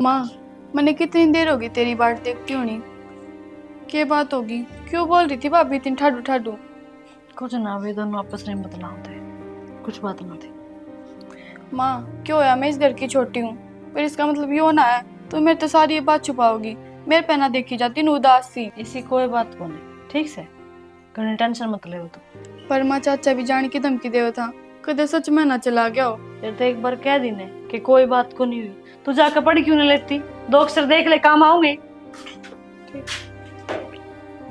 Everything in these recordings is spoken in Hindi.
माँ, मैंने कितनी देर होगी तेरी बाट देखती होनी। क्या बात होगी? क्यों बोल रही थी भाभी इतनी ठाडू ठाडू? कुछ ना, वे दोनों आपस में बतलाते कुछ बात ना थी। माँ, क्यों है? मैं इस घर की छोटी हूँ, पर इसका मतलब ये ना है तो मेरे तो सारी ये बात छुपाओगी। मेरे पे ना देखी जाती न उदास सी। इसी कोई बात को नहीं, ठीक से कहीं टेंशन मत ले तू। पर माँ, चाचा भी जान की धमकी देव था, कदे सच में ना चला गया हो। तेरे तो एक बार कह दी ने कि कोई बात को नहीं हुई, तू जाकर पढ़ क्यों नहीं लेती? 2 अक्षर देख ले, काम आऊंगे।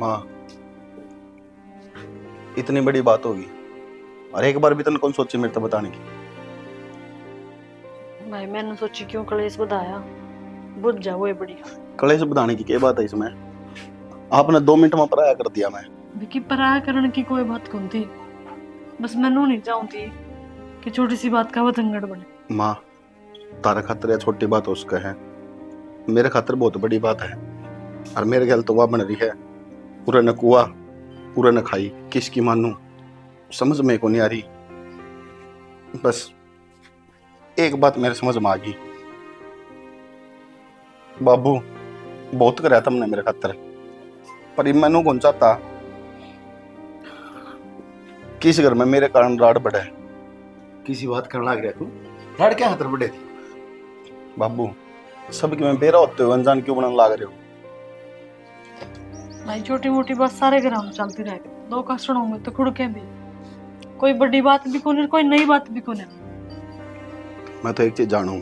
माँ, इतनी बड़ी बात होगी और एक बार भी तन कौन सोची मेरे तो बताने की। भाई मैंने सोची क्यों कलेश बढ़ाया, बुझ जा वो बड़ी कलेश बढ़ाने की क्या बात है इसमें? आपने 2 मिनट में पराया कर दिया। मैं विकी पराया करने की कोई बात कौन थी, बस मैनू नहीं चाहती कि छोटी सी बात का वतंगड़ बने। माँ, तारा खातर छोटी बात हो उसका है, मेरे खातर बहुत बड़ी बात है। और मेरे ख्याल तो वह बन रही है, पूरा न कुआ पूरा न खाई, किसकी मानू समझ में को नहीं आ रही। बस एक बात मेरे समझ में आ गई, बाबू बहुत कराया तुमने मेरे खातर, पर मैनू कौन चाहता किस घर में मेरे कारण राड बढ़े। किसी बात करने लग रहा तू? राड क्या खातर बढ़े थी? बाबू, सबके में बेरा होते हुए अनजान क्यों बनने लग रहे हो? भाई छोटी मोटी बात सारे घरों में चलती रहेगी, 2 का सुनोगे तो खुड़के भी, कोई बड़ी बात भी कौन है, कोई नई बात भी कौन है। मैं तो एक चीज जानू,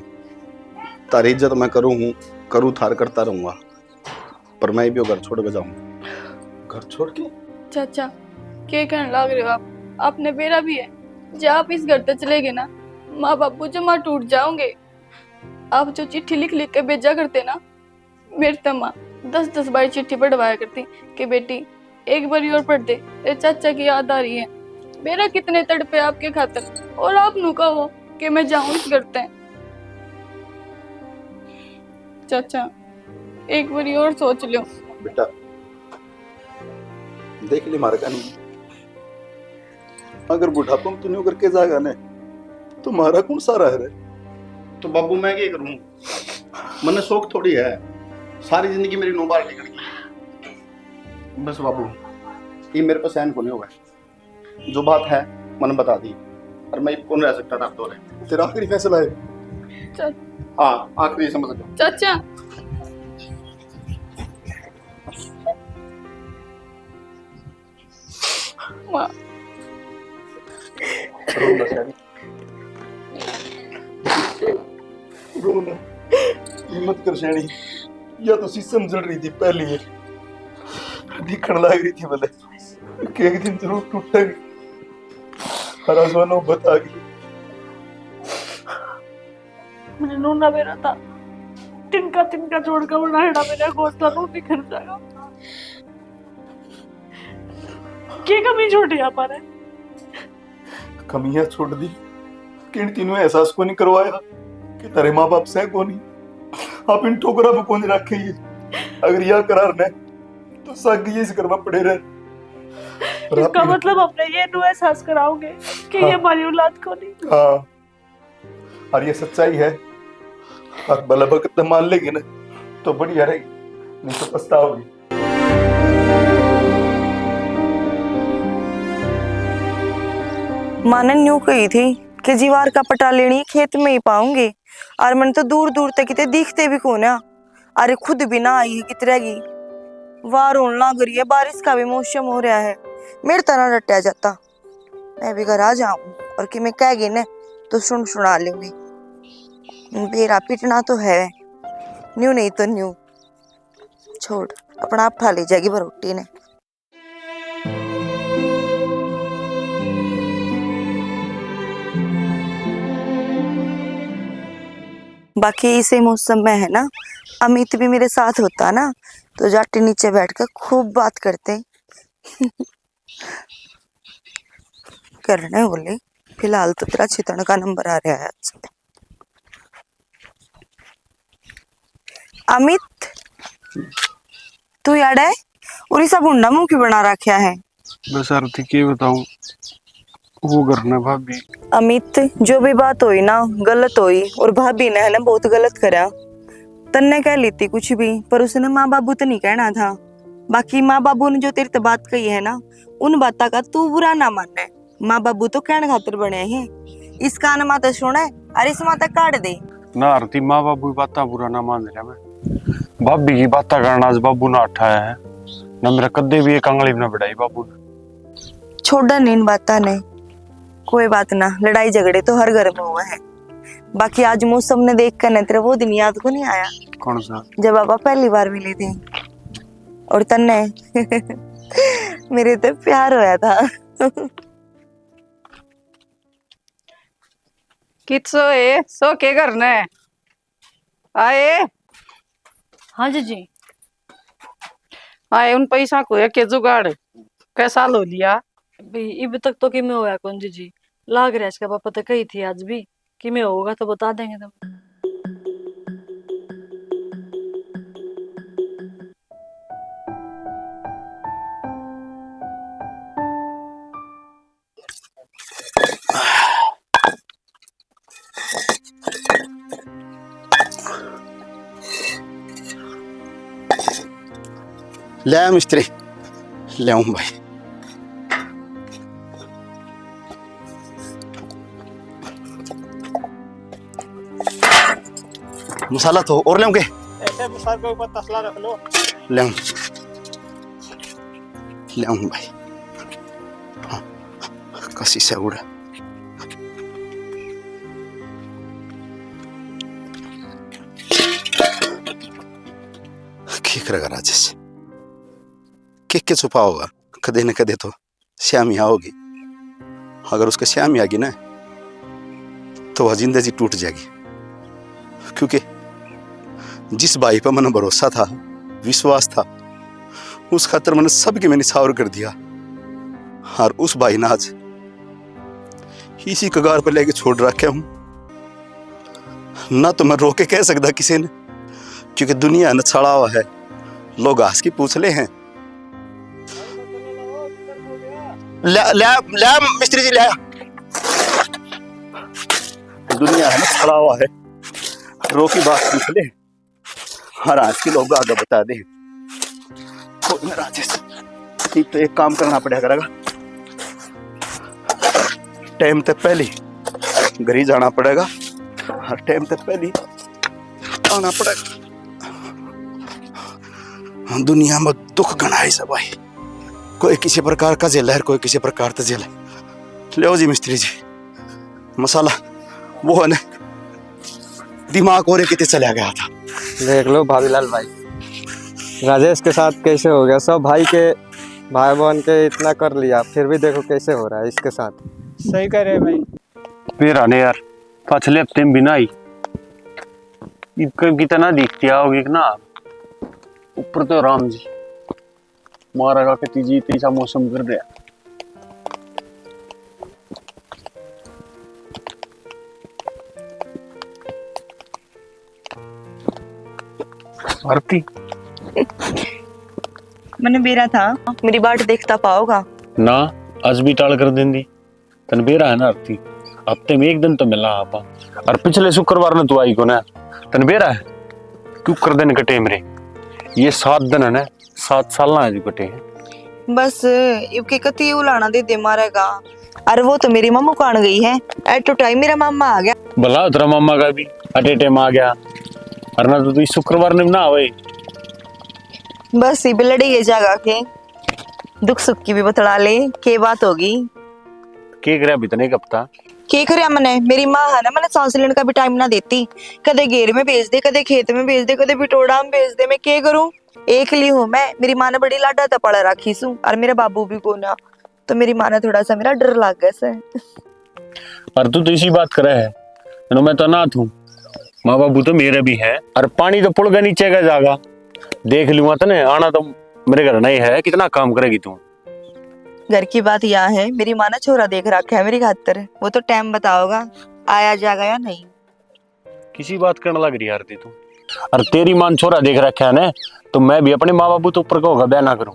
तारी इज्जत मैं करूँ थार करता रहूंगा, पर मैं भी वो घर छोड़ के जाऊंगा। घर छोड़ के? चाचा, क्या कहने लग रहे हो आप? आपने बेरा भी है, जब आप इस घर तक चले गए ना, माँ बापू जमा टूट जाओगे। आप जो चिट्ठी लिख लिख के भेजा करते ना, मेरी तो माँ 10-10 बार चिट्ठी पढ़वाया करती कि बेटी एक बार और पढ़ दे, तेरे चाचा की याद आ रही है। मेरा कितने तड़पे आपके खातर, और आप नु कहो कि मैं जाऊं इस घर ते। चाचा, एक बार और सोच लो। बेटा देख ले, मारा का नहीं, अगर बुढ़ापा में तू नहीं करके जाएगा ने तो मारा कौन सारा है रे? तो बाबू मैं क्या करूं? मने शौक थोड़ी है सारी जिंदगी मेरी 9 बार टिकने की। बस बाबू, ये मेरे पर सहन को नहीं होगा। जो बात है मैंने बता दी, और मैं कौन रह सकता था तो रहे। तेरा आखिरी फैसला है? हाँ, आखिरी समझ लो। चाचा, माँ, रोना शायद, रोना हिम्मत कर शैणी, या तो सी समझ रही थी पहले ही, दिखण लग रही थी भले कि एक दिन जरूर टूटेगी, हरा सोनो बता गई। मैंने नूना मेरा था, तिनका तिनका छोड़कर बनाना मेरा घोंसला तो बिखर जाएगा। क्या कमी छोड़ी यहाँ पर है? कमियां छोड़ दी कि इन तीनों एहसास को नहीं करवाया कि तेरे माँ बाप से को नहीं, आप इन ठोकरा पे कौन रखे ये? अगर यह करार ने तो सग ये इस घर में पड़े रहे। इसका मतलब अपने ये नु एहसास कराओगे कि ये हमारी औलाद को नहीं। हाँ, और ये सच्चाई है, और भला वक्त मान लेगी ना तो बढ़िया रहेगी, नहीं तो पछताओगी। माने न्यू कही थी कि जीवार का पटा लेनी खेत में ही पाऊंगी, और मन तो दूर दूर तक किते दिखते भी कौन है। अरे खुद भी ना आई है कितरेगी, वार होने लग रही है, बारिश का भी मौसम हो रहा है, मेरे तरह रटा जाता। मैं भी घर आ जाऊं और कि मैं कहेगी ना तो सुना लूंगी। बेरा पिटना तो है, न्यू नहीं तो न्यू छोड़, अपना आप खा ले जाएगी भरोटी ने। बाकी इसे मौसम में है ना, अमित भी मेरे साथ होता ना तो जाटे नीचे बैठकर खूब बात करते। करने बोले, फिलहाल तो तेरा चितन का नंबर आ रहा है आज। अमित, तू याद है और सब हुंडा मुंह क्यों बना रखा है? बस अर्थ की बताऊं, वो करना भाभी। अमित, जो भी बात हुई ना गलत हुई, और भाभी ने है ना बहुत गलत करा। तन्ने कह लेती कुछ भी, पर उसने माँ बाबू तो नहीं कहना था। बाकी माँ बाबू ने जो तेरे से बात कही है ना, उन बातों का तू बुरा ना माने। माँ बाबू तो कहने खातिर बने हैं। इस कान माता सुने और इस माता काट दे। ना आरती माँ बाबू की बात बुरा ना मान रहा मैं। भाभी की बात करना आज बाबू ना उठाया है ना, मेरा कदे भी एक अंगली ना बढ़ाई बाबू ने। छोड़ा नहीं इन बातों ने, कोई बात ना। लड़ाई झगड़े तो हर घर में हुआ है। बाकी आज मौसम ने देख कर तेरा वो दिन याद को नहीं आया कौन सा? जब पापा पहली बार मिले थे और तन्ने मेरे तो प्यार होया था। कित्सो है सो के करने आए हाँ जी। आए उन पैसा को है के जुगाड़ कैसा लो लिया? भाई इब तक तो कि में होया कौन जी, लाग रहा है इसका पापा तो कही थी आज भी कि में होगा तो बता देंगे तुम। ले आ मिस्त्री, ले आऊं भाई। मसाला तो और ले ऐसे मसाले के ऊपर तसला रख लो। ले आऊं भाई। हाँ, कसी से उड़ा की करेगा राजेश, के छुपा होगा कदे न कदे तो श्यामी आओगी। अगर उसके श्यामी आगी ना तो वह जिंदगी टूट जाएगी, क्योंकि जिस भाई पर मैंने भरोसा था, विश्वास था, उस खातर मैंने सबके मैंने निछावर कर दिया। और उस भाई ने आज इसी कगार पर लेके छोड़ रखे हूं ना। तो मैं रोके कह सकता किसी ने, क्योंकि दुनिया ने छड़ा हुआ है, लोग हंस की पूछ ले हैं। ले मिस्त्री जी, ले दुनिया है ना छड़ा हुआ है, रोकी बात पूछ ले और आज के लोग आगे बता दे। कोई ना राजेश, ठीक तो एक काम करना पड़ेगा करेगा, टाइम तक पहले घर ही जाना पड़ेगा और टाइम तक पहले आना पड़ेगा। दुनिया में दुख घना है सब भाई, कोई किसी प्रकार का जेल है, कोई किसी प्रकार का जेल है। ले जी मिस्त्री जी, मसाला वो है ना दिमाग और कितने चला गया था। देख लो भाभीलाल भाई, राजेश के साथ कैसे हो गया। सब भाई बहन के इतना कर लिया, फिर भी देखो कैसे हो रहा है इसके साथ। सही कह रहे भाई। फिर आने यार पिछले हफ्ते में बिना ही कितना दिखती आओगी ना। ऊपर तो राम जी मारा का तीजी तीसरा मौसम कर दिया। आरती मैंने बेरा था मेरी बाट देखता पाओगा ना, आज भी टाल कर देंगी। तन बेरा है ना आरती, हफ्ते में एक दिन तो मिला आपा, और पिछले शुक्रवार ने तू आई को ना। तन बेरा है तू कर देने कटे मेरे ये 7 दिन है ना, 7 साल ना है कटे हैं। बस इबके कती उलाना दे मारेगा। अरे वो तो मेरी मम्मा कान गई है, एट टाइम मेरा मामा आ गया। भला तेरा मामा का भी अटे टाइम आ गया, और ना तो इस शुक्रवार ने ना आवे। बस इब लड़ी है जागा के दुख सुख की भी बतला ले के बात होगी। के करे बितने कपता के करे मने, मेरी माँ है ना, मैंने सांस लेने का भी टाइम ना देती। कदे घेर में भेज दे, कदे खेत में भेज दे, कदे बिटोड़ा में भेज दे। मैं क्या करूं, एक ली हूं मैं। मेरी माँ ने बड़ी लाडा तपड़ राखी सू, और मेरा बाबू भी को ना, तो मेरी माँ ने थोड़ा सा मेरा डर लग गया से। और तू तो इसी बात करे है, मैं तो अनाथ हूँ, माँ बाबू तो मेरे भी है, और पानी तो पुल का नीचे का जागा देख लूंगा। तो नहीं आना तो मेरे घर नहीं है, कितना काम करेगी तू। घर की बात यहाँ है, मेरी माँ ने छोरा देख रखा है मेरी खातर, वो तो टाइम बताओगा आया जाएगा या नहीं। किसी बात करने लग रही आरती तू, और तेरी मान छोरा देख रखा है ना, तो मैं भी अपने माँ बाबू तो ऊपर का होगा बयान ना करूं।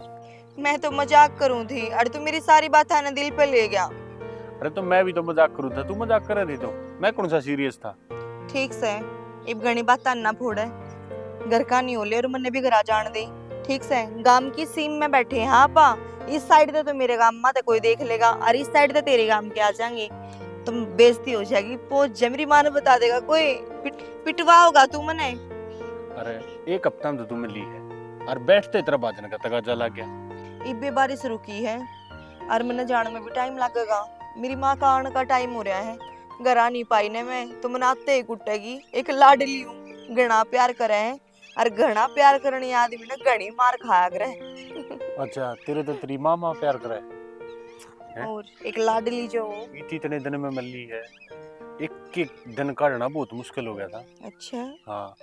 मैं तो मजाक करूं थी, और तू मेरी सारी बात है ना दिल पे ले गया। अरे तो मैं भी तो मजाक करूं था, तू मजाक कर रही तो मैं कौन सा सीरियस था। ठीक से इब घनी बात ना फोड़े, घर का नहीं होले और मन्ने भी घर आ जान दे। ठीक से गांव की सीम में बैठे हैं हाँ पा, इस साइड से तो मेरे गांव में कोई देख लेगा और इस साइड से तेरे गांव के आ जाएंगे, तुम बेइज्जती हो जाएगी। पोच जमरी माँ ने बता देगा कोई, पिटवा होगा तू मने। अरे एक हफ्ता में तो तुम्हें ली है और बैठते तेरा बाजन का तगाजा लग गया। इब्बे बारिश रुकी है और मैंने जाने में भी टाइम लगेगा। मेरी माँ का आने का टाइम हो रहा है, घर आ नहीं पाई ने मैं तो मनाते ही कुटेगी। एक लाडली हूँ, घना प्यार करे है और घना प्यार करने आदमी ने घनी मार खाया करे। अच्छा तेरे तो तेरी मामा प्यार करे हैं? और एक लाडली जो हो। इतने दिन में मिली है, एक एक दिन काटना बहुत मुश्किल हो गया था। अच्छा हाँ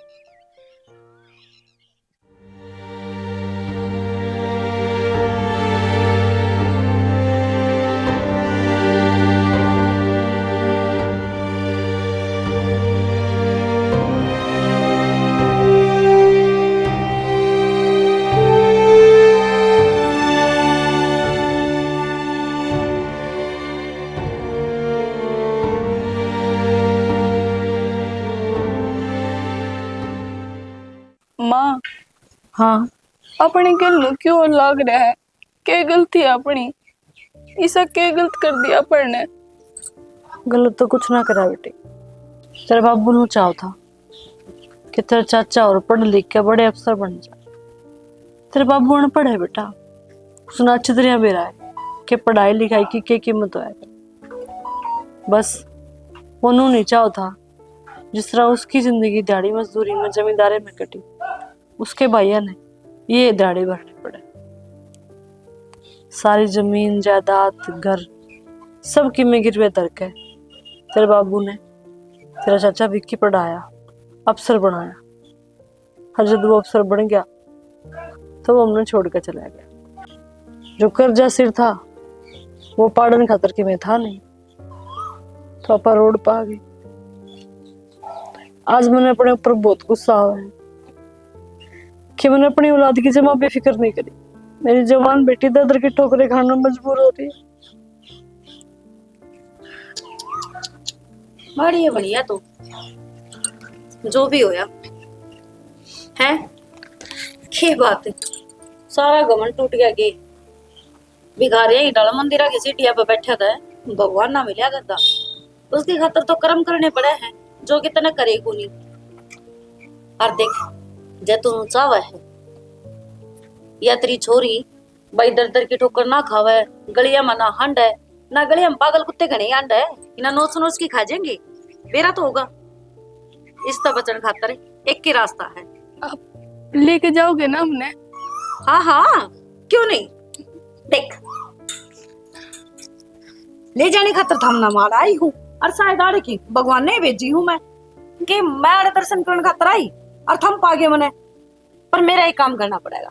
माँ हाँ अपने गल क्यों लाग रहा है? क्या गलती है अपनी? ऐसा क्या गलत कर दिया अपन ने? गलत तो कुछ ना करा बेटी, तेरे बाबू नु चाह था कि तेरा चाचा और पढ़ लिख के बड़े अफसर बन जाए। तेरे बाबू अनपढ़ है बेटा, उसने अच्छी तरह बेरा है कि पढ़ाई लिखाई की क्या कीमत है। बस वो नू नहीं चाह था जिस तरह उसकी जिंदगी दिहाड़ी मजदूरी में जमींदारी में कटी, उसके भैया ने ये दिहाड़ी भरने पड़े। सारी जमीन जायदाद घर सब कीमे गिरवे धर के तेरे बाबू ने तेरा चाचा विक्की पढ़ाया, अफसर बनाया। और जब वो अफसर बन गया तो वो हमने छोड़ के चला गया। जो कर्जा सिर था वो पाड़न खातर की में था नहीं, तो अपा रोड पा आ गई। आज मैंने अपने ऊपर बहुत गुस्सा हुआ है कि मैंने अपनी औलाद की जमा बेफिक्र नहीं करी। मेरी जवान बेटी दर दर की ठोकरें खाने में मजबूर हो रही है। बढ़िया बढ़िया, तो जो भी होया है की बात है, सारा गमन टूट गया। के भिखारिया ही डाला मंदिरा की सीटिया पे बैठा था, भगवान ना मिला करता। उसकी खातर तो कर्म करने पड़े हैं जो कि तना करे को नहीं। और देख जे तू चावा है या तेरी छोरी भाई दर दर की ठोकर ना खावे, गलिया में ना हंड है ना गलिया में पागल कुत्ते घने अंड है, इना नोच नोच की खा जाएंगे, बेरा तो होगा। इस तो बचन खातर एक ही रास्ता है। आप लेके जाओगे ना हमने? हाँ हाँ क्यों नहीं, देख ले जाने खातर थम ना मार आई हूँ और शायद आड़े की भगवान ने भेजी हूँ मैं कि मैं आड़े दर्शन करने खातर आई और थम पागे मने। पर मेरा एक काम करना पड़ेगा,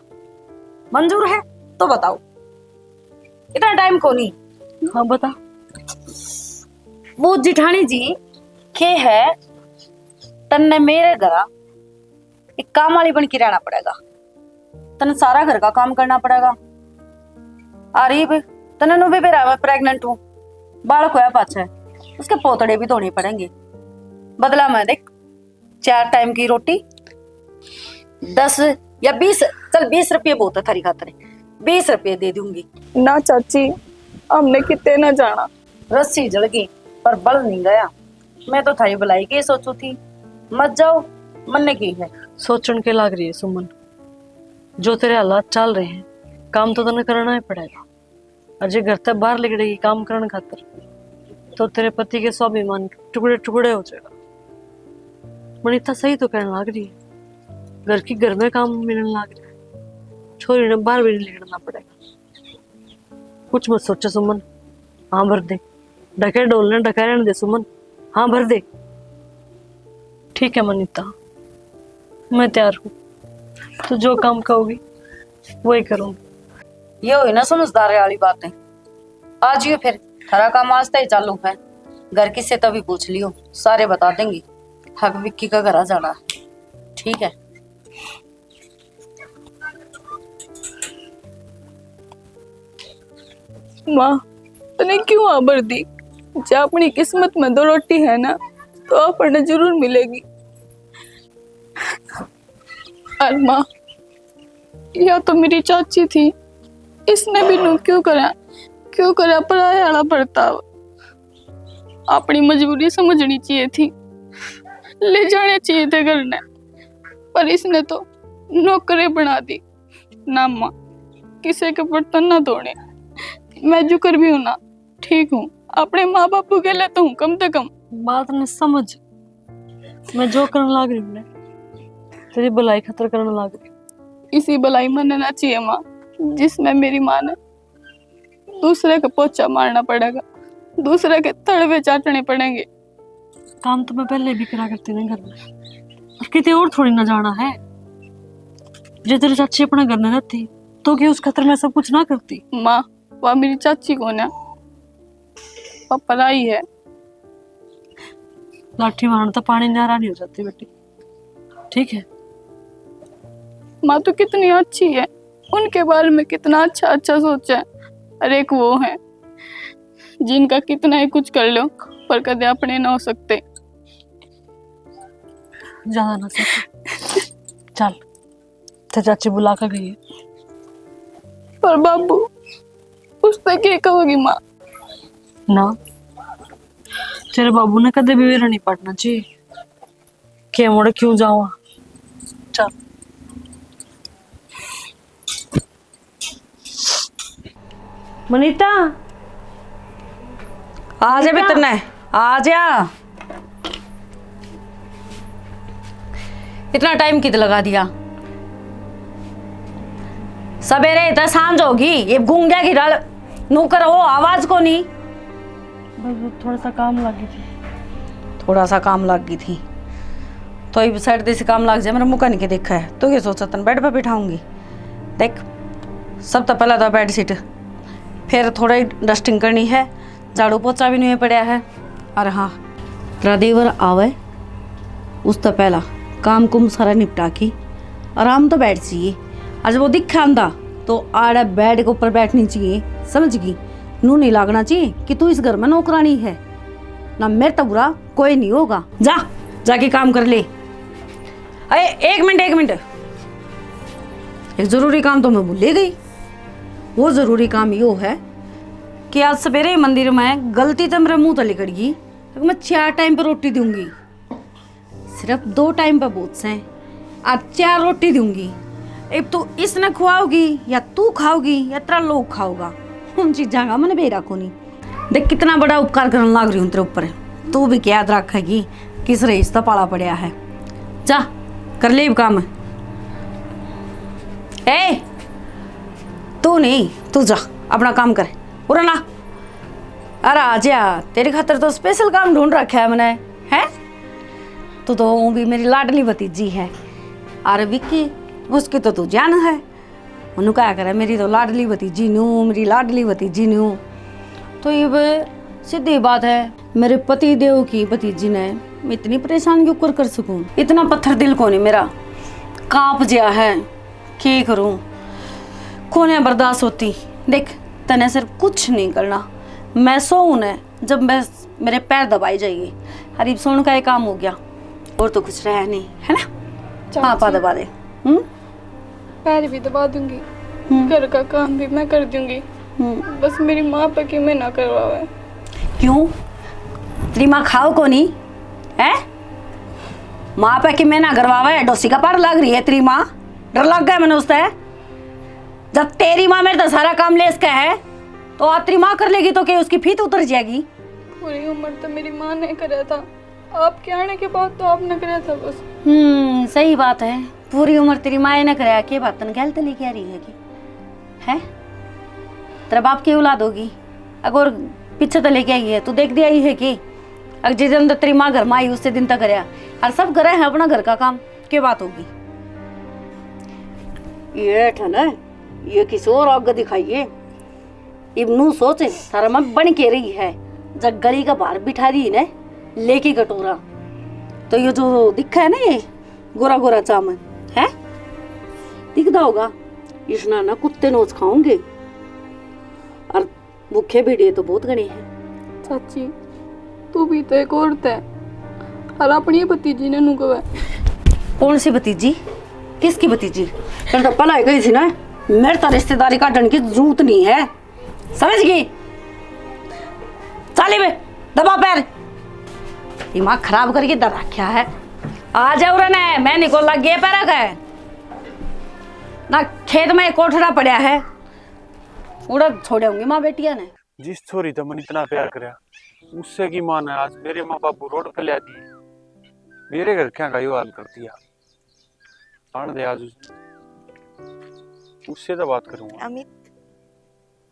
मंजूर है तो बताओ, इतना टाइम को नहीं। हाँ बता। वो जिठानी जी के है तन्ने मेरे घर एक काम वाली बन के रहना पड़ेगा, तन सारा घर का काम करना पड़ेगा। आरीब तने नु भी बेरा प्रेग्नेंट हूँ, बालक होया पाछा है, उसके पोतड़े भी धोने पड़ेंगे। बदला में देख 4 टाइम की रोटी 10 या 20, चल 20 रुपये बहुत है थारी खातर, 20 रुपये दे दूंगी। ना चाची, हमने कितने ना जाना। रस्सी जल गई पर बल नहीं गया। मैं तो थारी भलाई के सोचू थी, मत जाओ मन की है। सोचन के लाग रही है सुमन, जो तेरे हालात चल रहे हैं काम तो तने करना ही पड़ेगा। अजय घर तक बाहर निकलेगी काम करने खातर तो तेरे पति के स्वाभिमान टुकड़े टुकड़े हो जाएगा। मनीता सही तो कहने लाग रही है, घर की घर में काम मिलने लाग रहा है, छोरी ने बाहर भी नहीं निकलना पड़ेगा। कुछ मत सोचा सुमन, हाँ भर दे, ढके डोलने ढका रहने दे सुमन, हाँ भर दे। ठीक है मनीता, मैं तैयार हूँ, तो जो काम कहोगी वही करूँगी। ये हुई ना समझदार वाली बातें। आज ये फिर थारा काम आज ही चालू है, घर की से तभी पूछ लियो, सारे बता देंगी। हक विक्की का घर आ जाना, ठीक है। माँ तने क्यों आबर दी? जब अपनी किस्मत में 2 रोटी है ना तो अपन जरूर मिलेगी। और माँ, या तो मेरी चाची थी, इसने भी नू क्यों करा पराया वाला बर्ताव। अपनी मजबूरी समझनी चाहिए थी, ले जाने चाहिए थे घर ने, पर इसने तो नौकरे बना दी। ना माँ, किसी के बर्तन ना धोने। मैं जो कर भी हूं ना, ठीक हूँ, अपने माँ बापू के लिए तो हूँ कम से कम। बात ने समझ, मैं जो करने लग रही हूँ ना, तेरी भलाई खतर करने लग रही हूँ। इसी भलाई मनना चाहिए माँ, जिसमें मेरी माँ ने दूसरे का पोछा मारना पड़ेगा, दूसरे के तड़वे चाटने पड़ेंगे। काम तो मैं पहले भी करा करती ना घर में, और कितने और थोड़ी ना जाना है। जो तेरी चाची अपने घर में रहती तो क्या उस खतर में सब कुछ ना करती। माँ, वह मेरी चाची कौन है? वह पराई है। लाठी मारना तो पानी नारा नहीं हो जाती बेटी, ठीक है। माँ तो कितनी अच्छी है, उनके बारे में कितना अच्छा अच्छा सोचा है। और एक वो है जिनका कितना ही कुछ कर लो पर कदे अपने ना हो सकते। ज्यादा ना सके, चल तेरी चाची बुला कर गई है। पर बाबू, उससे क्या कहोगी माँ? ना, तेरे बाबू ने कदे भी मेरा नहीं पड़ना चाहिए कि मोड़े क्यों जाऊँ। चल मनीता, आ जा भीतर ने, आ जा। इतना टाइम कित लगा दिया? सवेरे इतना सांझ होगी, ये गूंगा की डाल नौकर हो, आवाज को नहीं। बस थोड़ा सा काम लगी थी। थोड़ा सा काम लग गई थी तो ये साइड से काम लग जाए, मेरा मुँह नहीं के देखा है तो ये सोचा तन बेड पे बिठाऊंगी। देख, सब तो पहला तो बेड शीट, फिर थोड़ा ही डस्टिंग करनी है, झाड़ू पोछा भी नहीं पड़ा है। और हाँ, तेरा देवर आवे उस तो पहला काम कुम सारा निपटा के आराम तो बैठ चाहिए। आज वो दिखा आंदा तो आड़ा बेड के ऊपर बैठनी चाहिए, समझ गई? नू नहीं लागना चाहिए कि तू इस घर में नौकरानी है ना। मेरे तो बुरा कोई नहीं होगा। जा जाके काम कर ले। अरे एक मिनट, एक जरूरी काम तो मैं भूल गई। वो जरूरी काम यो है कि आज सवेरे मंदिर में गलती तो मेरे मुंह तले कड़ गई, मैं 4 टाइम पर रोटी दूंगी। सिर्फ 2 टाइम पर बहुत से, आज 4 रोटी दूंगी। एक तो इसने खुआओगी या तू खाओगी या तेरा लोग खाओगा, उन चीजा का मैंने बेरा को नहीं। देख कितना बड़ा उपकार करने लग रही हूँ तेरे ऊपर, तू भी क्या याद रखेगी किस रईस का पाला पड़ा है। जा कर ले काम। ए तू नहीं, तू जा अपना काम कर, पूरा ना। अरे आजा, तेरी खातर तो स्पेशल काम ढूंढ रखा है मैंने, है? तू तो भी मेरी लाडली भतीजी है। अरे विक्की, उसकी तो तू जान है, उन्होंने क्या करे, मेरी तो लाडली भतीजी नू, मेरी लाडली भतीजी नू। तो ये सीधी बात है, मेरे पति देव की भतीजी ने मैं इतनी परेशान क्यों कर सकूं? इतना पत्थर दिल को नहीं मेरा, कांप गया है। क्या करूं, कोने बर्दाश्त होती। देख, तने सिर्फ कुछ नहीं करना, मैं सोऊं न जब मैं मेरे पैर दबाई जाएगी। हरीब सोने का एक काम हो गया, और तो कुछ रहा नहीं, है ना? पापा दबा दे। पैर भी दबा दूंगी, घर का काम भी मैं कर दूंगी, बस मेरी माँ पे कि मैं ना करवावे। क्यों? तेरी माँ खाओ को नहीं है? माँ पे कि मैं ना करवावे, डोसी का पार लग रही है तेरी माँ। डर लग गया मैंने उससे। जब तेरी माँ मेरे तो सारा काम ले इसका है, तो आज तेरी माँ कर लेगी तो क्या उसकी फीत उतर जाएगी? पूरी उम्र तो मेरी माँ ने कराया था, आपके आने के बाद तो आपने कराया था बस। सही बात है, पूरी उम्र तेरी माँ ने कराया। के बात तन कहल तली क्या रही है कि है? तेरा बाप की औलाद होगी, अगर पीछे तो लेके आई है, तू देख दिया ही है कि अगर जिस दिन तेरी माँ घर में आई उससे दिन तक कराया, और सब करे है अपना घर का काम। क्या बात होगी? ये ठना, ये किसी और आगे दिखाइए। इब्नू सोचे तारा मैं बन के रही है, जब गली का बाहर बिठा दी ने लेके कटोरा, तो ये जो दिखा है ना, ये गोरा गोरा चामन है, दिखता होगा। इसना ना कुत्ते नोच खाओगे, और भूखे भेड़िए तो बहुत गणे हैं। चाची, तू भी तो एक औरत है, और अपनी भतीजी ने नुकवा। कौन सी भतीजी? किसकी भतीजी? तेरे तो पलाई गई थी ना, मेरे तो रिश्तेदारी काटने की जरूरत नहीं है, समझ गई? चाली बे दबा पैर, दिमाग खराब करके दर रखा है। आ जाओ रे ने, मैं निकोल लग गया पैर है ना, खेत में एक कोठड़ा पड़ा है, उड़ा छोड़े होंगे माँ बेटिया ने। जिस छोरी तो मन इतना प्यार कराया, उससे की मां ने आज मेरे माँ बापू रोड पे ले दिए, मेरे घर क्या का हाल कर दिया। आने दे आज उससे तो बात करूंगा। अमित,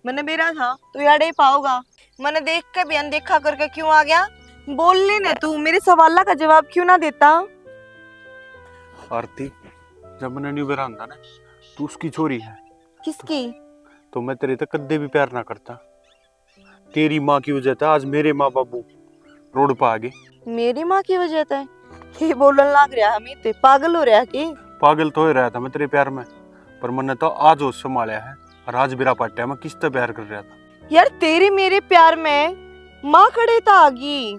मैंने बेरा था तू यार ही पाओगा, मैंने देख के भी अनदेखा करके क्यों आ गया? बोल ले ना, तू मेरे सवाल का जवाब क्यों ना देता? आरती, जब मैंने न्यू बेरांदा ना, तू उसकी छोरी है। किसकी? तो मैं तेरे तक कद्दे भी प्यार ना करता। तेरी माँ की वजह से आज मेरे माँ बाबू रोड पर आ गए। मेरी माँ की वजह से? ये बोलने लग रहा अमित, पागल हो रहा की? पागल तो हो रहा था मैं तेरे प्यार में, पर मैंने तो आज होश संभाला है और आज मेरा पाटा है, मैं किससे प्यार कर रहा था। यार तेरे मेरे प्यार में माँ खड़े था आगी।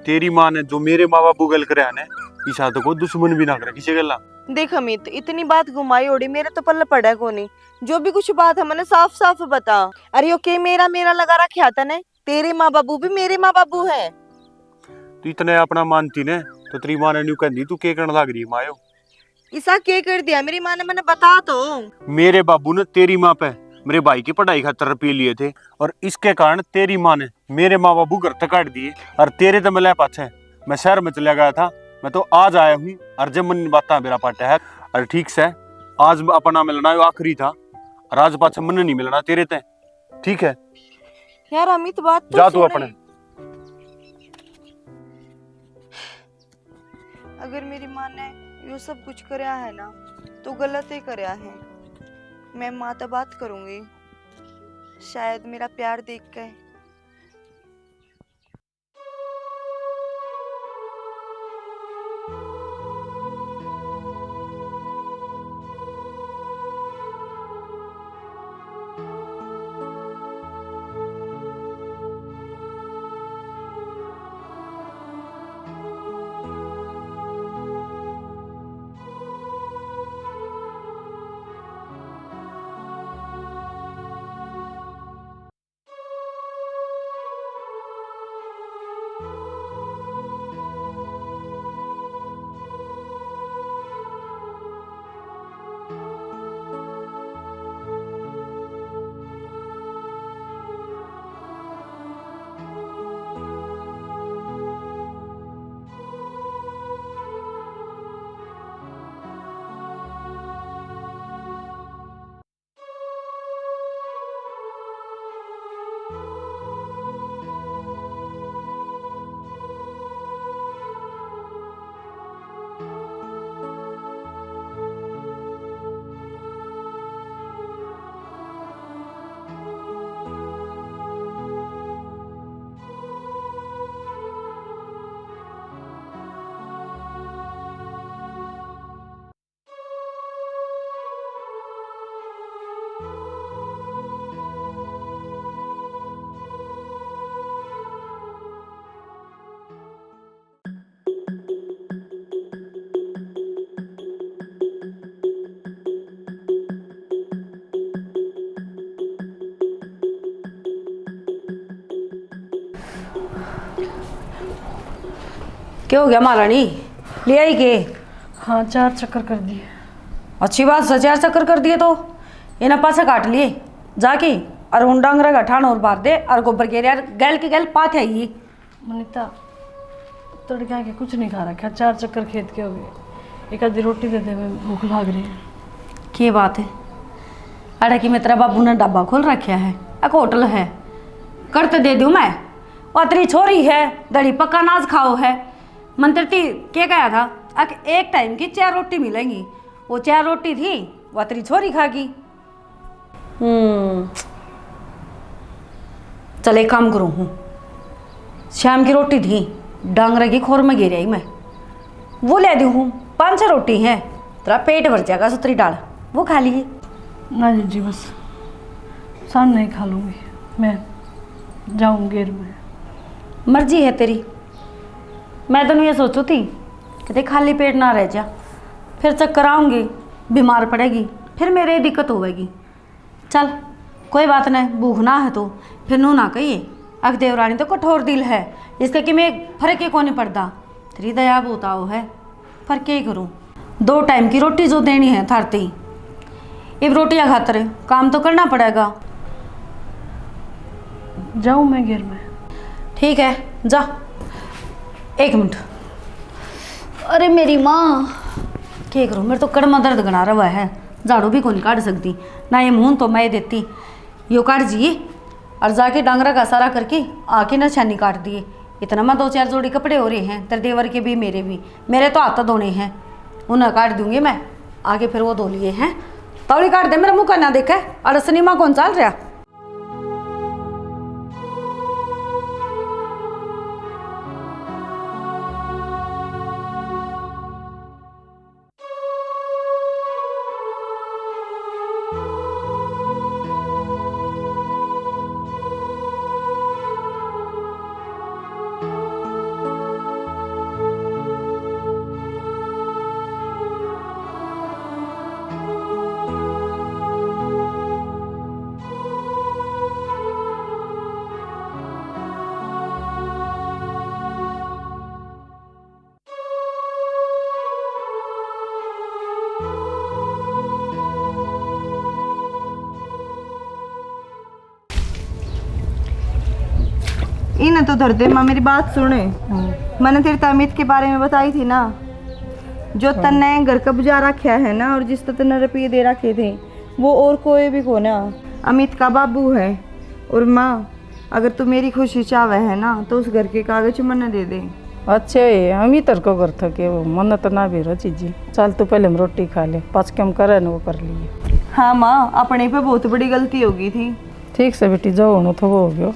तेरी माँ ने जो मेरे माँ बापू गल कराया ने, इस हाथ को दुश्मन भी ना करे किसी गला। देख अमित, इतनी बात घुमाई उड़ी मेरे तो पल्ले पड़ा को नहीं, जो भी कुछ बात है मैंने साफ साफ बता। अरे ओके, मेरा मेरा लगा रखा था ने, तेरे माँ बाबू भी मेरे माँ बाबू है। तू इतने अपना मानती ने तो तेरी माँ ने न्यू कहती तू के करने लग रही मायो। ऐसा क्या कर दिया मेरी माँ ने, मैंने बता तो। मेरे बाबू ने तेरी माँ पे मेरे भाई की पढ़ाई खातर रुपये लिए थे, और इसके कारण तेरी माँ ने मेरे माँ बाबू घर तक काट दिए, और तेरे तो मिले पाछे मैं शहर में चला गया था। मैं तो आज आया हूँ और जब मन बात मेरा पाटा है, और ठीक से आज अपना मिलना आखिरी था, और आज पाछे मन नहीं मिलना तेरे ते, ठीक है? यार अमित बात तो जा तू अपने। अगर मेरी माँ ने ये सब कुछ कराया है ना, तो गलत ही कराया है। मैं माँ से बात करूंगी, शायद मेरा प्यार देख के। क्या हो गया महारानी, ले आई के? हाँ 4 चक्कर कर दिए। अच्छी बात से 4 चक्कर कर दिए तो इन्हें पाछा काट लिए जाके, और उन डांगरा का ठान और बार दे, और गोबर के यार गैल के गैल पाते आई। मनीता तड़का के कुछ नहीं खा रखा, 4 चक्कर खेत के हो गए, एक आधी रोटी दे दे, मैं भूख भाग रही है। क्या बात है? अरे कि मैं तेरा बाबू ने डब्बा खोल रखा है, एक होटल है, करते दे दूँ मैं? पतरी छोरी है, दड़ी पक्का नाज खाओ है। मंत्र थी क्या कहा था, एक टाइम की 4 रोटी मिलेंगी, वो 4 रोटी थी वो तेरी छोरी खागी। चल एक काम करूँ हूँ, शाम की रोटी थी डांगरा की खोर में गिर आई मैं, वो ले दी हूँ। 5-6 रोटी हैं, तेरा पेट भर जाएगा, सुतरी डाल वो खा लिए। ना जी बस शाम नहीं खा लूँगी, मैं जाऊँगी घेर में। मर्जी है तेरी, मैं तो ये सोचू थी कि खाली पेट ना रह जा, फिर चक्कर आऊँगी बीमार पड़ेगी, फिर मेरे ही दिक्कत होगी। चल कोई बात नहीं, भूख ना है तो फिर नू ना कहिए। अख देवरानी तो कठोर दिल है, इसके कि मैं फर्क ही को नहीं पड़ता। तेरी दया बताओ है, पर क्या करूँ, 2 टाइम की रोटी जो देनी है थारती, अब रोटियाँ खातर काम तो करना पड़ेगा। जाऊँ मैं घर में? ठीक है जा। 1 मिनट। अरे मेरी माँ, क्या करूँ, मेरे तो कड़मा दर्द गना रहा है, झाड़ू भी को नहीं काट सकती ना, ये मुँह तो मैं देती यो काट जी, और जाके डांगरा का सारा करके आके ना छानी काट दिए। इतना मैं 2-4 जोड़ी कपड़े हो रहे हैं, तेरे देवर के भी मेरे तो हाथ धोने हैं, उन्हें काट दूंगी मैं, आगे फिर वो धो लिए हैं। तौली काट दे, मेरा मुँह का ना देखा, और सिनेमा कौन चल रहा। इन तो धर दे माँ, मेरी बात सुने। मैंने तेरी अमित के बारे में बताई थी ना, जो तन्ने घर का बुझा रखा है ना, और जिस तन्ने रुपये दे रखे थे, वो और कोई भी को ना अमित का बाबू है। और माँ, अगर तू मेरी खुशी चाहे है ना, तो उस घर के कागज मन दे दे। अच्छे अमित को घर था कि वो मन तो ना भी रची जी। चल तू पहले हम रोटी खा ले, पाँच कम करे ना वो कर लिए। हाँ माँ, अपने पे बहुत बड़ी गलती हो गई थी। ठीक से बेटी, जो होना था वो हो गयो,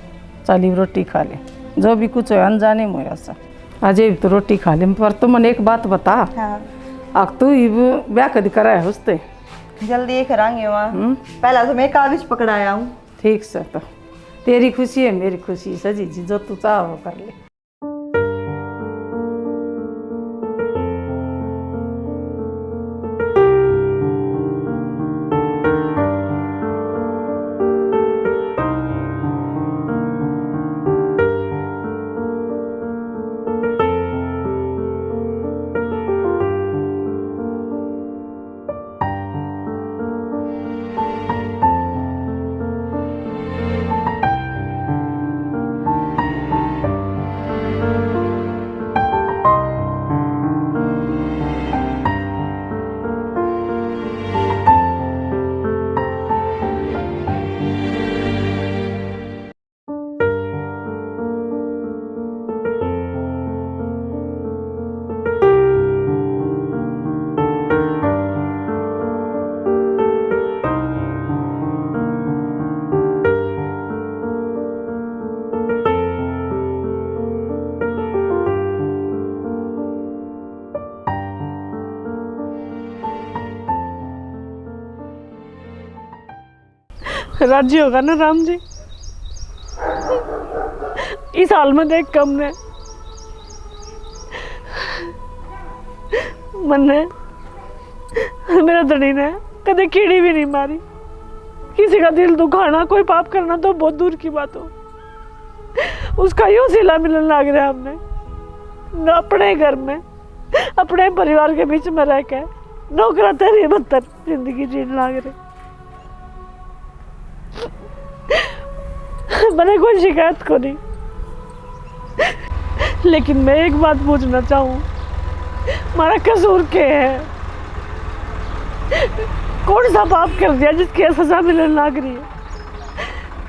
चाली रोटी खा ले, जो भी कुछ है अनजाने में ऐसा आज तो रोटी खा ले। पर तू मन एक बात बता, हाँ। अब तू ब्याह कभी करा है उसते? जल्दी ये करांगे माँ, पहला तो मैं कागज पकड़ाया हूँ। ठीक से, तो तेरी खुशी है मेरी खुशी, सजी जी जो तू चाह वो कर ले। राजी होगा ना राम जी? इस हाल में देख कम ने मन ने मेरा धनी ने कदे कीड़ी भी नहीं मारी। किसी का दिल दुखाना, कोई पाप करना तो बहुत दूर की बात हो, उसका यूं सिला मिलन लग रहा है हमने न अपने घर में, अपने परिवार के बीच में रह के नौकरा तेरी बदतर जिंदगी जीने लग रहे। मैंने कोई शिकायत को नहीं, लेकिन मैं एक बात पूछना चाहूँ, हमारा कसूर क्या है? कौन सा पाप कर दिया जिसकी सजा मिलने लग रही है?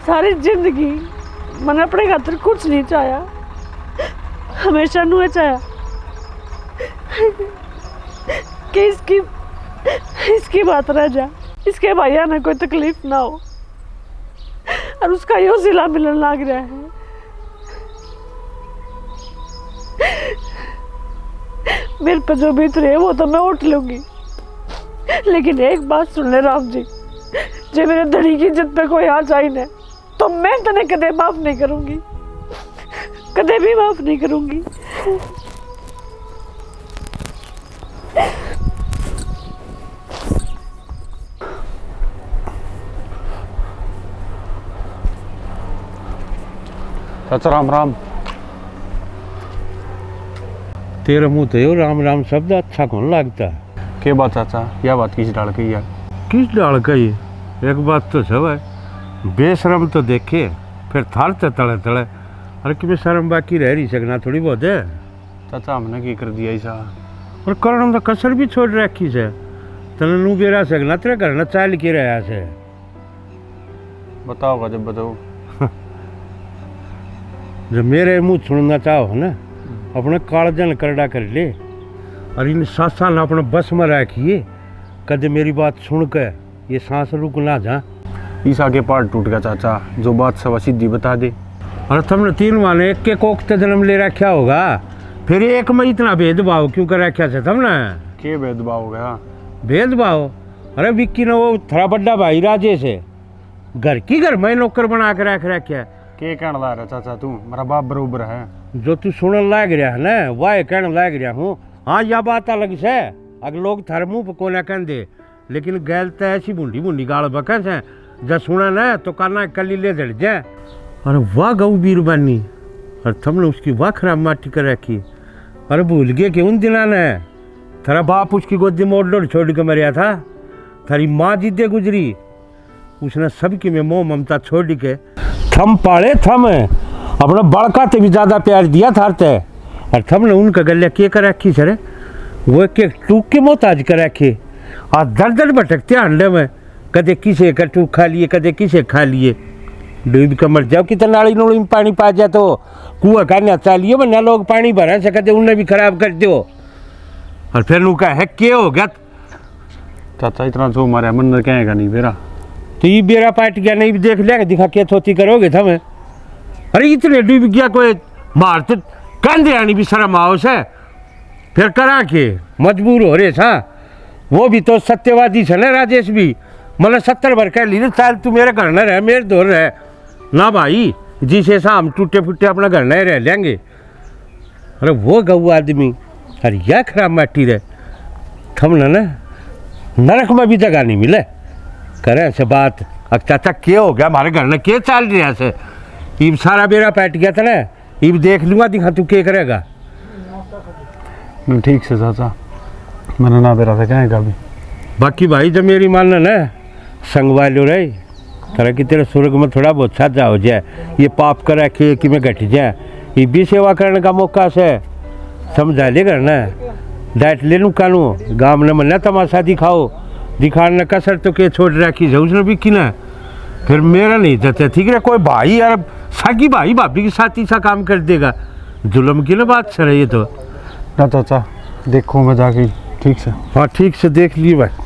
सारी जिंदगी मैंने अपने खातिर कुछ नहीं चाहा, हमेशा नुए चाहा कि इसकी बात रह जा, इसके भैया ने कोई तकलीफ ना हो, और उसका यो सिला मिलन लग रहा है। मेरे पे जो बीत रही है वो तो मैं उठ लूंगी, लेकिन एक बात सुन ले राम जी, जो मेरे धनी की इज्जत पे कोई हाथ आई ना, तो मैं तने कदे माफ नहीं करूंगी, कदे भी माफ नहीं करूंगी। चाचा राम राम। तेरे मुंह तो यो राम राम शब्द अच्छा कौन लगता है? के बात चाचा, यह बात किस डाल की यार? किस डाल का ये? एक बात तो सब है, बेशरम तो देखे फिर थाल तो तले तले। अरे कि शर्म बाकी रह रही सकना थोड़ी बहुत है। चाचा हमने की कर दिया ऐसा? और करण तो कसर भी छोड़ रखी से। तने नू बेरा सकना तेरे घर न चाल के रहा से। बताओ जब बताओ। जब मेरे मुंह सुनना चाहो ना, अपने कालजन करड़ा कर ले और इन सासा ने अपने बस में रखिए। कदे मेरी बात सुन के ये सांस रुक ना जा। ईसा के पार्ट टूट गया चाचा, जो बात सब सीधी बता दे। और तुमने 3 माने एक के कोख ते जन्म ले रखा होगा, फिर एक में इतना भेदभाव क्यों कर रखा से तुमने? के भेदभाव हो गया? भेदभाव? अरे विक्की ने वो थोड़ा बड़ा भाई राजेश है, घर की घर में नौकर बना कर रख रखा है। के कहने ला रहा चाचा तू? मेरा बाप बरोबर है। जो तू सुनने लग रहा है ना, वह कहने लग रहा हूँ। हाँ यह बात अलग से, अगर लोग थारे मुँह पर कोना कह दे, लेकिन गैल तो ऐसी बूंदी बूंदी गाल बकस है, जब सुना ना तो काना कली ले जड़ जाए। अरे वाह गऊ बीर बनी, और तुमने उसकी वाह खराब माटी कर रखी। अरे भूल गए कि उन दिना ने थारा बाप उसकी गोदी में ओढ़ छोड़ के मरिया था, थारी माँ जिद्दे गुजरी, उसने सबकी में मोह ममता छोड़ के थम पाले थम अपना बड़का ते भी ज़्यादा प्यार दिया थारते। और थमने उनका गले के कर रखी सर, वो के टूक के मोहताज कर रखे। आज दर दर भटकते अंडे में, कदे किसे का टूक खा लिए, कदे किसे खा लिए। डूब के मर जाओ कितना नाली नोली में पानी पा जाए तो कुआ का चाहिए वरना लोग पानी भरा से कदे उन्हें भी खराब कर दो। और फिर उनका है क्या हो गया चाचा? इतना जो मारे मन कहेगा नहीं बेरा, तो ये बेरा पाट गया नहीं देख लिया दिखा क्या थोती करोगे थमें? अरे इतने डूब गया कोई मार तो कंधे आनी भी शर्म आओ से, फिर करा के मजबूर हो रहे था। वो भी तो सत्यवादी है ना राजेश भी, मतलब 70 भर कह ली चाल तू मेरे घर न रह, मेरे दौर रह ना भाई, जिसे हम टूटे फूटे अपना घर नहीं रह लेंगे। अरे वो गऊ आदमी, अरे यह खराब माटी रहे थमने ना नरक में भी जगह नहीं मिले करें से बात। अब चाचा क्या हो गया हमारे घर में, क्या चाल रहा है? इब सारा बेरा पैट गया था ना, इब देख लूँगा दिखा तू क्या करेगा। ठीक से चाचा, मैंने ना बेरा था कहेगा भी। बाकी भाई जब मेरी मानना ना संग वालो रहे तरह की तेरे स्वर्ग में थोड़ा बहुत साझा हो जाए, ये पाप करा के कि मैं घट जाए, ये भी सेवा करने का मौका से समझा ले करना। डाइट ले लूँ कानू गाँव ने मना तमाशा दिखाओ, दिखाने कसर तो के छोड़ रखी है उसने भी किना, फिर मेरा नहीं देते ठीक है। कोई भाई यार सागी भाई भाभी के साथ ऐसा काम कर देगा, जुल्म की ना बात सर ये तो ना चाचा देखो मैं जाके ठीक से। हाँ ठीक से देख लिए भाई।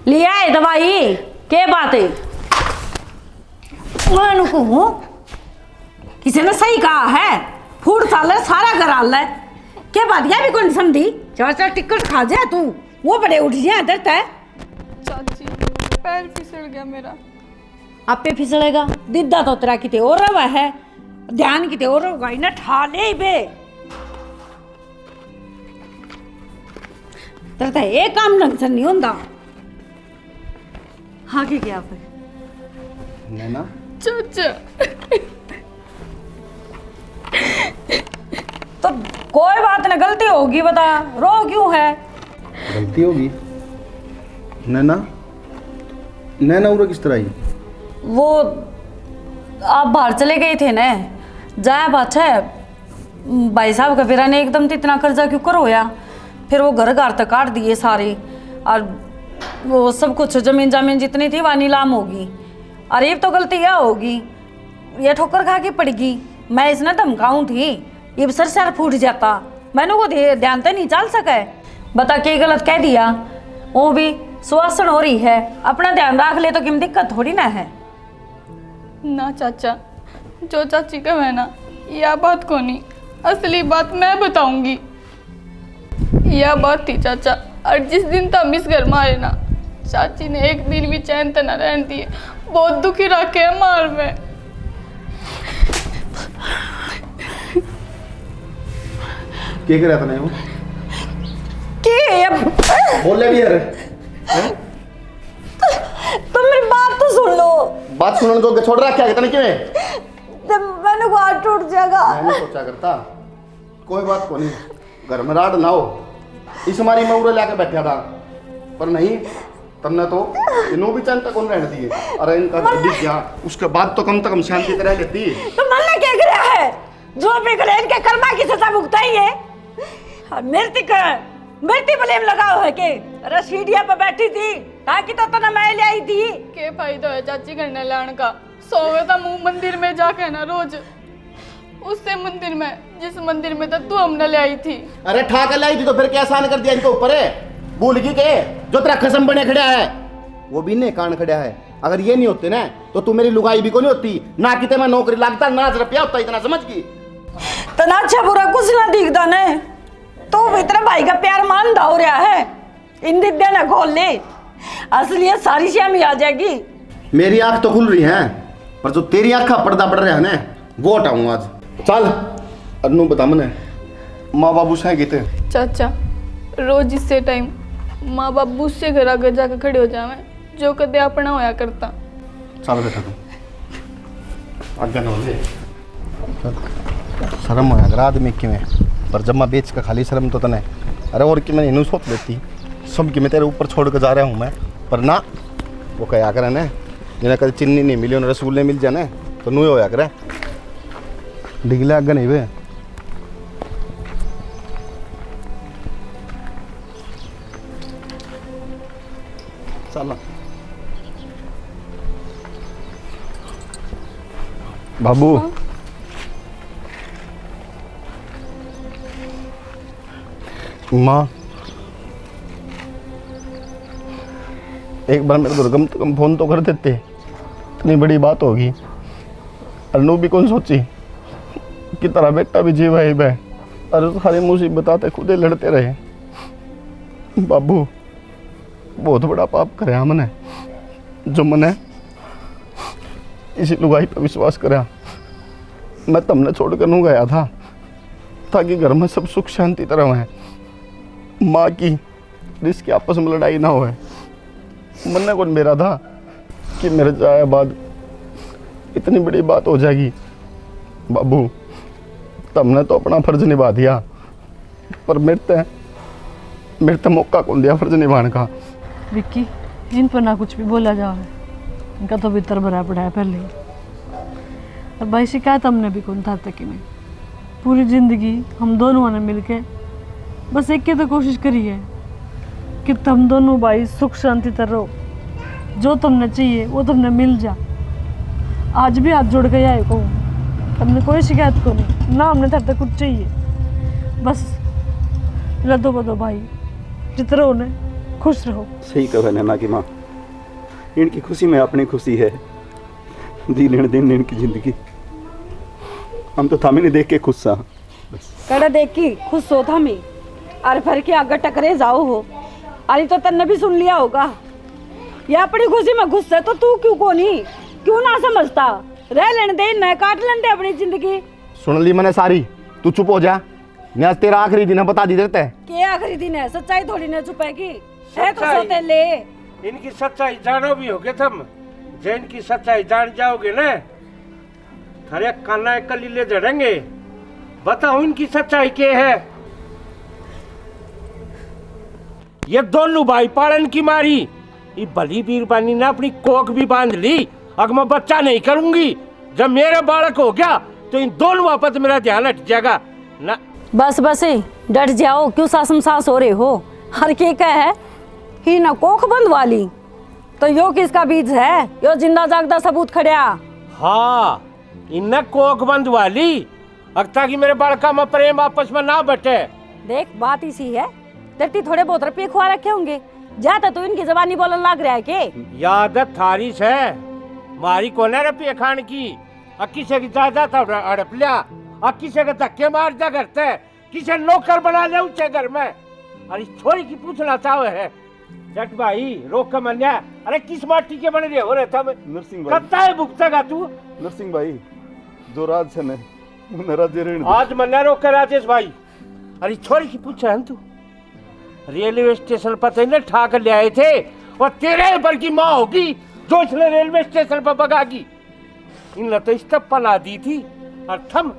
लिया है दवाई? के बात है? किसी ने सही कहा है, फूड साल सारा घर हाल है। क्या बात यह भी कौन समझी? 4 टिकट खा जाए तू, वो बड़े उठ जाए दर्द है। चाची पैर फिसल गया मेरा। आपे फिसलेगा? दिद्दा तो तेरा किते और रवा है, ध्यान किते और होगा इन्हें ठा ले बे। दर्द है एक काम ढंग से नहीं होता। हाँ क्या फिर नैना? चाचा तो कोई बात नहीं, गलती होगी बता, रो क्यों है? गलती होगी? नैना? नैना उरा किस तरह आई? वो आप बाहर चले गए थे ना, जाया बात है भाई साहब का बेरा ने एकदम इतना कर्जा क्यों करोया, फिर वो घर तक काट दिए सारे, और वो सब कुछ जमीन जामीन जितनी थी वह नीलाम होगी। और ये तो गलती क्या होगी, ये ठोकर खा के पड़गी। मैं इसने धमकाऊँ थी, ये सर फूट जाता, मैंने को ध्यान तो नहीं चल सका। बता के गलत कह दिया, वो भी सुवासन हो रही है, अपना ध्यान रख ले तो किम दिक्कत थोड़ी ना है। ना चाचा, जो चाची का है ना यह बात को नहीं, असली बात मैं बताऊंगी। यह बात थी चाचा, और जिस दिन तो हम इस घर में आए ना, चाची ने एक दिन भी चैन तो न रहने दिए, बहुत दुखी रखे है मार में। क्या कर रहा था नहीं वो? के बोले भी यार, तुम मेरी बात तो सुन लो। बात सुनने को छोड़ रहा क्या कितने क्यों है? मैंने हाथ टूट जाएगा। मैंने सोचा करता कोई बात को नहीं, घर में राड ना हो, इस हमारी मैं उड़े लाके बैठा था, पर नहीं तुमने तो इन्हों भी चैन तक कौन रहने दिए। अरे इनका दिख गया उसके बाद तो कम से कम शांति तरह लेती। तो मन ने क्या गिरा है? जो भी करे इनके कर्मा की सजा भुगताई है। मृत्यु ब्लेम लगाओ है के? अरे सीढ़िया पे बैठी थी ताकि तो तना मैं ले आई थी। के फायदा है चाची करने लाने का? सोवे तो मुंह मंदिर में जाके ना रोज, उससे मंदिर में जिस मंदिर में तो तू हमने ले आई थी। अरे ठाक लाई थी तो फिर क्या आसान कर दिया इनके ऊपर है? भूल गई के जो तेरा खसम बने खड़ा है वो भी ने कान खड़ा है। अगर ये नहीं होते ना तो तू मेरी लुगाई भी को नहीं होती, ना किते मैं नौकरी लगता ना रुपया होता, इतना समझ गई। तना अच्छा बुरा कुछ ना दिखता ने, तो भीतर भाई का प्यार मानदा हो रहा है। इन दिद्या ना खोल ले, असलियत सारी शाम ही आ जाएगी। मेरी आंख तो खुल रही है, पर जो तेरी आंख का पर्दा पड़ रहा है ना वो हटाऊंगा आज। चल अन्नू बता मने माँ बाबू से गीते। चाचा रोज इससे टाइम माँ बाबू से घर आगे जाकर खड़े हो जावे, जो कदे अपना होया करता। चल बेटा तू आगे ना हो, शर्म होया कर आदमी की में, पर जब मैं बेच का खाली शर्म तो तने। अरे और कि मैंने इन्हू सोच लेती सब कि मैं तेरे ऊपर छोड़ के जा रहा हूँ मैं, पर ना वो कहा करे ना जिन्हें कभी चीनी नहीं मिली उन्हें रसगुल्ले मिल जाने तो नू होया करे डिगले आगे नहीं वे। चल बाबू माँ एक बार मेरे को कम तो कम फोन तो कर देते, इतनी बड़ी बात होगी। अनु भी कौन सोची कि तेरा बेटा भी जीवा ही बे, अरे तो खाली मुसीबत आते खुद ही लड़ते रहे। बाबू बहुत बड़ा पाप करे हमने, जो मैंने इसी लुगाई पर विश्वास करा। मैं तुमने छोड़ कर नू गया था ताकि घर में सब सुख शांति तरह है, माँ की जिसकी आपस में लड़ाई ना होए। मन कौन मेरा था कि मेरे जाए बाद इतनी बड़ी बात हो जाएगी। बाबू तुमने तो अपना फर्ज निभा दिया, पर मेरे तो मौका कौन दिया फर्ज निभाने का। विक्की इन पर ना कुछ भी बोला जाए, इनका तो भीतर भरा पड़ा है पहले। और भाई शिकायत हमने भी कौन था तक में, पूरी जिंदगी हम दोनों ने मिलके बस एक की तो कोशिश करी है कि तुम दोनों भाई सुख शांति तरह रहो, जो तुमने चाहिए वो तुमने मिल जा। आज भी हाथ जोड़ के आए को हमने कोई शिकायत को नहीं, ना हमने तेरे तक कुछ चाहिए, बस लदो बदो भाई जितना उन्हें खुश रहो। सही कहा नैना की माँ, इनकी खुशी में अपनी खुशी है। दी लेन दिन इनकी जिंदगी हम तो थामी नहीं देख के खुश था। कड़ा देख की खुश हो था मैं, अरे फिर के आगे टकरे जाओ हो। अरे तो तन्ने भी सुन लिया होगा, ये अपनी खुशी में खुश है तो तू क्यों को नहीं, क्यों ना समझता? रह लेने दे, न काट लेने दे अपनी जिंदगी। सुन ली मैंने सारी, तू चुप हो जा। आज तेरा आखिरी दिन है, बता दी देते हैं। क्या आखिरी दिन है? सच्चाई थोड़ी न छुपेगी, है तो सोते ले। इनकी सच्चाई जानो भी होगे तुम, जो इनकी सच्चाई जान जाओगे ना थारे काना कलीले जड़ेंगे। बताओ इनकी सच्चाई क्या है? ये दोनों भाई पालन की मारी, ये भली बीरबानी ने अपनी कोख भी बांध ली। अगर मैं बच्चा नहीं करूंगी, जब मेरा बालक हो गया तो इन दोनों वापस मेरा ध्यान हट जाएगा ना। बस बस डट जाओ, क्यों सासम सास हो रहे हो? हर के क्या है ही ना कोख बंद वाली, तो यो किसका बीज है? यो जिंदा जागदा सबूत खड़िया। हाँ इन कोख बंद वाली, अगता की मेरे बालका में प्रेम आपस में ना बटे। देख बात इसी है, धरती थोड़े बहुत रुपये खुआ रखे होंगे, जाता तो इनकी जबानी बोलने लग रहा है के? यादत थारी से मारी को न रुपये खान की, किसे की जायदाद हड़प लिया, किसे के धक्के मार जा करते, किसे नौकर बना ले ऊंचे घर में। अरे छोरी की पूछना चाहे है जट भाई रोक के मन्या। अरे किस माटी के बन रहे हो रहे था? नरसिंह भाई कत्ता है भुगतेगा तू? नरसिंह भाई जो राज से ने राज्य ऋण आज मन्या रोक कर राजेश भाई। अरे छोरी की पूछा है तू? रेलवे स्टेशन पर थे ना ठाक ले आए थे, और तेरे पर की माँ होगी जो इसने रेलवे स्टेशन पर भगागी। इनने तो स्टप पला दी थी और थम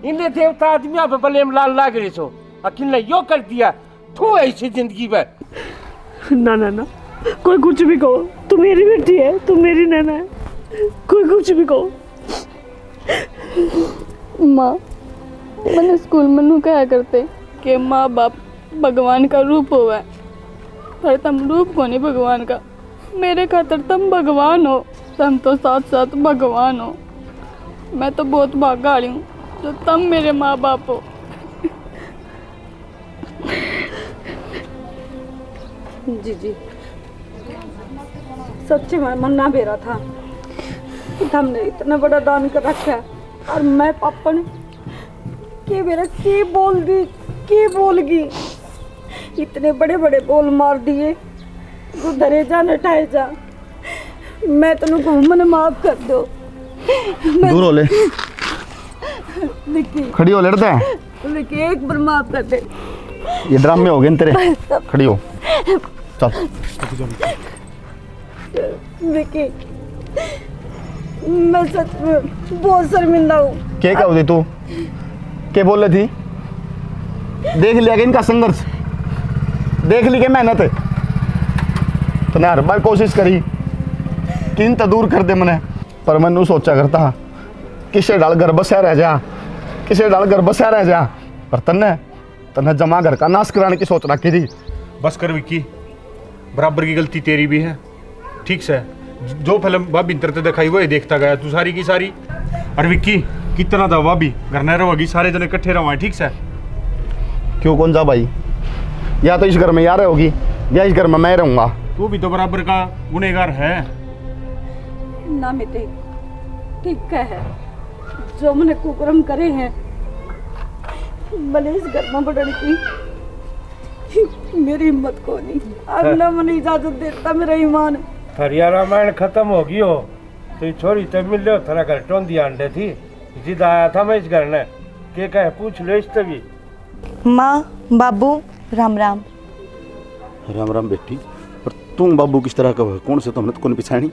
इन्हें देवता आदमियों पे बलेम लाल लाग रही सो अकिल ने यो कर दिया। तू ऐसी जिंदगी में ना ना ना, कोई कुछ भी कहो, तू मेरी बेटी है, तू मेरी नैना है, कोई कुछ भी कहो। माँ, मैंने स्कूल में नू कहा करते कि माँ बाप भगवान का रूप होवे, पर तुम रूप को नहीं भगवान का। मेरे खातर तुम भगवान हो, तुम तो साथ साथ भगवान हो। मैं तो बहुत भाग्यशाली हूँ जो तुम मेरे माँ बाप हो। जी जी, सच्ची में मन ना बेरा था कि हमने इतना बड़ा दान कर रखा है और मैं पापा ने के बेरा के बोलगी इतने बड़े बड़े बोल मार दिए। तू डरे जा नटाए जा, मैं तेन कहूँ मैंने माफ कर दो। दूर हो ले, निकी खड़ी हो लड़ता है। निकी एक बार माफ कर दे। ये ड्रामे हो गए तेरे, खड़ी हो चल। निकी मैं सच में बहुत शर्मिंदा हूँ। क्या कहोगी तू, क्या बोल रही थी? देख लिया कि इनका संघर्ष, देख ली के मेहनत, तूने हर बार कोशिश करी कि इन तो दूर कर दे मने, पर मैनू सोचा करता किसे डाल घर बसा रह जा, किसे डाल घर बसा रह जा, पर तन्ने जमा घर का नाश कराने की सोच रखी थी। बस कर विक्की, बराबर की गलती तेरी भी है, ठीक से। जो फिल्म भाभी तरते दिखाई वही देखता गया तू सारी की सारी। और विक्की कितना था भाभी घर न रहोगी, सारे जने इकट्ठे रहो, ठीक से। क्यों कौन जा भाई, या तो इस घर में यार होगी या इस घर में मैं रहूंगा। तू भी तो बराबर का गुनहगार है ना मिटे, ठीक है जो मैंने कुकर्म करे हैं मैंने इस घर में बढ़ने की मेरी हिम्मत को नहीं। अब ना मैंने इजाजत देता मेरा ईमान। थरिया रामायण खत्म हो गई हो तो छोरी तो मिल लो थरा घर टोंदी अंडे थी जिद आया था मैं इस घर ने के कहे पूछ लो इस तभी। माँ बाबू राम राम। राम राम बेटी, पर तुम बाबू किस तरह का हो? कौन से तुमने तो कौन पिछाड़ी?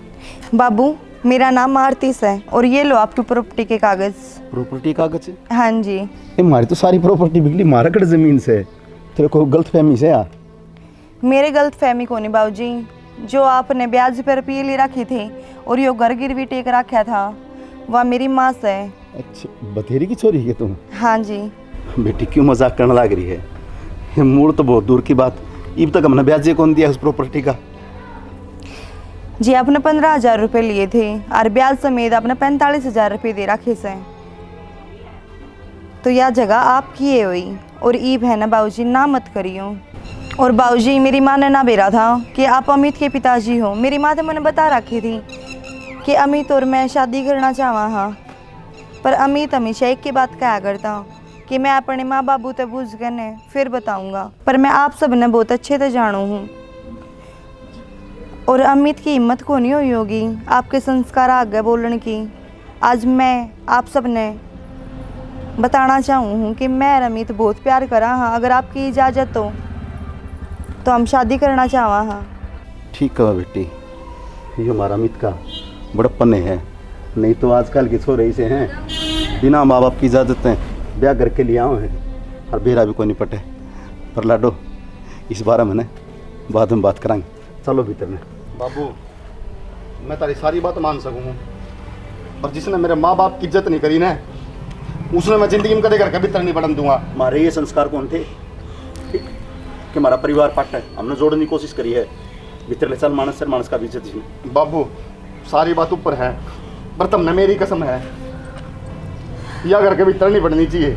बाबू मेरा नाम आरतीस है और ये लो आपकी प्रॉपर्टी के कागज। प्रॉपर्टी कागज? हाँ जी। हमारी तो सारी प्रॉपर्टी बिगली मारा कड़ जमीन से, तेरे को गलत फहमी से यार। मेरे गलत फहमी को नहीं बाबूजी, जो आपने ब्याज पर पी ली रखी थी और यो घर गिरवी टेक रखा था वह मेरी माँ से। अच्छा, बथेरी की छोरी है तुम? हाँ जी। बेटी क्यों मजाक करने लग रही है? ये मूड तो बहुत दूर की बात, अब तक हमने ब्याज कौन दिया उस प्रॉपर्टी का? जी आपने 15,000 रुपये लिए थे और ब्याज समेत आपने 45,000 रुपये दे रखे से, तो यह जगह आपकी है हुई और ईब है ना बाबूजी, ना मत करियो। और बाबूजी मेरी माँ ने ना बेरा था कि आप अमित के पिताजी हो। मेरी माँ तो मैंने बता रखी थी कि अमित और मैं शादी करना चाहवा हाँ, पर अमित हमेशा एक की बात कहा करता कि मैं अपने माँ बाबू तक बुझ गए फिर बताऊंगा, पर मैं आप सब ने बहुत अच्छे से जानू हूँ और अमित की हिम्मत को नहीं हुई होगी आपके संस्कार आगे बोलने की। आज मैं आप सब ने बताना चाहूँ हूँ कि मैं और अमित बहुत प्यार करा हाँ, अगर आपकी इजाज़त हो तो हम शादी करना चाहवा हाँ। ठीक कहा बेटी, ये हमारा अमित का बड़प्पन है, नहीं तो आजकल के छोरे ऐसे हैं बिना माँ बाप की इजाज़त हैं ब्याह करके लिए आओ हैं और बेरा भी कोई नहीं पटे। पर लाडो इस बारे में बाद में बात कराएंगे, चलो भीतर में। बाबू मैं तारी सारी बात मान सकूँ, पर जिसने मेरे माँ बाप की इज्जत नहीं करी ना उसने मैं जिंदगी में कदे घर का भीतर नहीं बढ़न दूंगा। हमारे ये संस्कार कौन थे कि हमारा परिवार पाट है, हमने जोड़ने की कोशिश करी है, भीतर ले चल मानस सर मानस का भी इज्जत इसमें। बाबू सारी बात ऊपर है, पर तुमने मेरी कसम है या घर के भीतर नहीं बढ़नी चाहिए।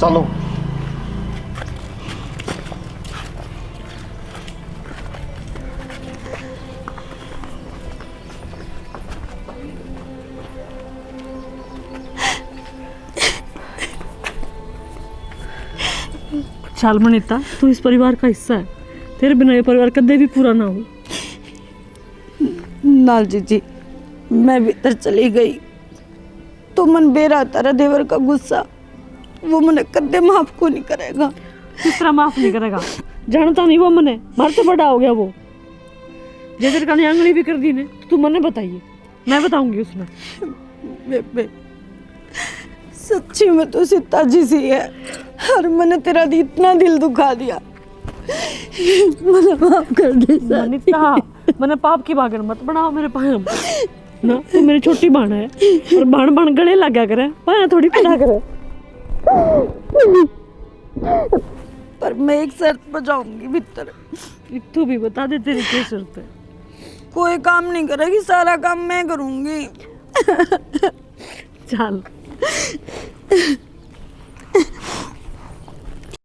चलो चाल मनीता, तू इस परिवार का हिस्सा है, तेरे बिना ये परिवार कदे भी पूरा ना हो। नाल जी मैं भीतर चली गई तो मन बेरा तारा देवर का गुस्सा वो मैंने कदे माफ को नहीं करेगा। किस तरह माफ नहीं करेगा? जानता नहीं वो मने, मार से बड़ा हो गया वो। जैसे कानी आंगली भी कर दी ने तू मने बताइए, मैं बताऊंगी उसने। बेबे सच्ची में तो सीता जी सी है और मैंने तेरा इतना दिल दुखा दिया, मुझे माफ कर दे अनिता, मैंने पाप की बागन मत बनाओ मेरे पाया ना, तू मेरी छोटी बहन है और बहन बहन गले लगा करे, पाया थोड़ी पड़ा करे। पर मैं एक शर्त पर जाऊंगी भीतर। तू भी बता दे तेरी क्या शर्त है? कोई काम नहीं करेगी, सारा काम मैं करूंगी। चल